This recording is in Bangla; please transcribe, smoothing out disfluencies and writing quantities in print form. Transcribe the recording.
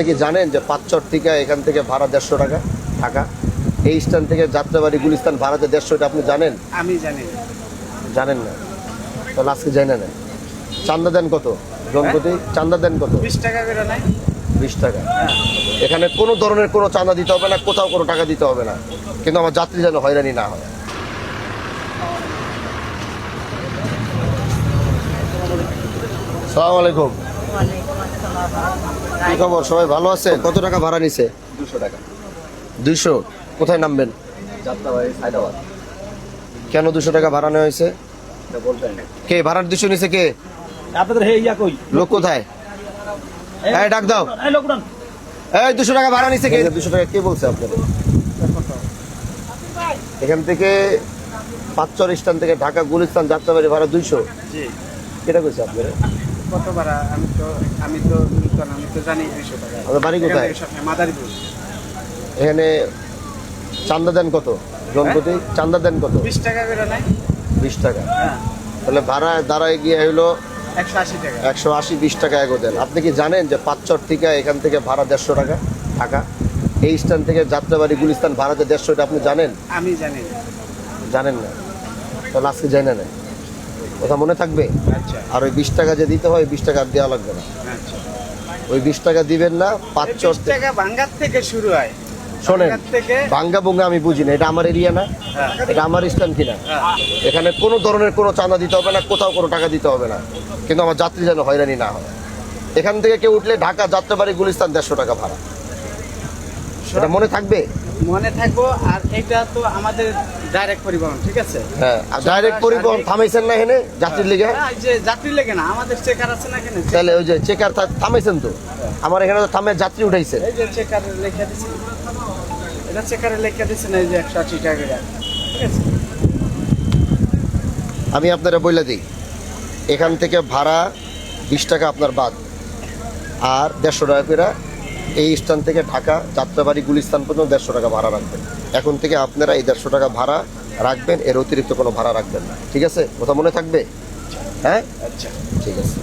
আপনি কি জানেন যে পাঁচচর থেকে এখান থেকে ভাড়া 150 টাকা ঢাকা, এই স্ট্যান্ড থেকে যাত্রাবাড়ি গুলিস্তান ভাড়া যে 150, এটা আপনি জানেন? আমি জানি না। জানেন না? তাহলে আজকে জানেন না। চান্দা দেন কত জনপ্রতি? চান্দা দেন কত? 20 টাকা করে নাই? 20 টাকা। এখানে কোনো ধরনের কোনো চাঁদা দিতে হবে না, কোথাও কোনো টাকা দিতে হবে না, কিন্তু আমার যাত্রী যেন হয়রানি না হয়। আসসালামু আলাইকুম। কি খবর, সবাই ভালো আছে? কত টাকা ভাড়া নিছে? 200 টাকা। 200? কোথায় নামবেন? যাত্রাবাড়ি হায়দ্রাবাদ। কেন 200 টাকা ভাড়া নেওয়া হয়েছে? এটা বলতেন না। কে ভাড়ার 200 নিছে? কে? আপনাদের হে ইয়া কই? লোক কোথায়? এই ডাক দাও। এই লোকডান। এই 200 টাকা ভাড়া নিছে কে? 200 টাকা কে বলছে আপনাদের? এখান থেকে পাঁচচর স্ট্যান্ড থেকে ঢাকা গুলিস্তান যাত্রাবাড়ি ভাড়া 200? জি। কেটা কইছে আপনারা? কত ভাড়া? আমি তো জানি 200 টাকা। আপনার বাড়ি কোথায়? মাদারীপুর। এখানে চান্দা দেন কত জনপ্রতি? চান্দা দেন কত? 20 টাকা করে নাই? 20 টাকা। হ্যাঁ। তাহলে ভাড়া দাঁড়ায় গিয়ে হলো 180 টাকা। 180, 20 টাকা এগো দেন। আপনি কি জানেন যে পাঁচচর থেকে এখান থেকে ভাড়া 150 টাকা ঢাকা, এই স্ট্যান্ড থেকে যাত্রাবাড়ি গুলিস্তান ভাড়া যে 150, এটা আপনি জানেন? আমি জানি না। জানেন না? তাহলে আজকে জানেন না। কথা মনে থাকবে। আচ্ছা আর ওই 20 টাকা যে দিতে হয়, 20 টাকা আর দেওয়া লাগবে না। আচ্ছা। ওই 20 টাকা দিবেন না। পাঁচচর 20 টাকা ভাঙ্গার থেকে শুরু হয়। শোনেন, ভাঙ্গার থেকে ভাঙ্গা ভুঙ্গা আমি বুঝি না, এটা আমার এরিয়া না, হ্যাঁ। এটা আমার স্ট্যান্ড কিনা। হ্যাঁ। এখানে কোনো ধরনের কোনো চাঁদা দিতে হবে না, কোথাও কোনো টাকা দিতে হবে না, কিন্তু আমার যাত্রী যেন হয়রানি না হয়। এখান থেকে কেউ উঠলে ঢাকা যাত্রাবাড়ি গুলিস্তান 150 টাকা ভাড়া, সেটা মনে থাকবে। মনে থাকবো। আর এটা তো আমাদের ডাইরেক্ট পরিবহন, ঠিক আছে? হ্যাঁ, আর ডাইরেক্ট পরিবহন থামাইছেন না এখানে যাত্রীর লিগে? এই যে যাত্রী লেগে না, আমাদের চেকার আছে না এখানে? তাহলে ওই যে চেকার থামাইছেন তো, আমার এখানে তো থামে যাত্রী উঠাইছে। এই যে চেকারে লেখা দিছে, এটা চেকারে লেখা দিছে না, এই যে 180 টাকা করে, ঠিক আছে? আমি আপনারা বইলা দিই, এখান থেকে ভাড়া 20 টাকা আপনার বাদ, আর 150 টাকা করে এই স্ট্যান্ড থেকে ঢাকা যাত্রাবাড়ি গুলিস্তান পর্যন্ত 150 টাকা ভাড়া রাখবেন। এখন থেকে আপনারা এই 150 টাকা ভাড়া রাখবেন, এর অতিরিক্ত কোনো ভাড়া রাখবেন না, ঠিক আছে? কথা মনে থাকবে? হ্যাঁ, আচ্ছা, ঠিক আছে।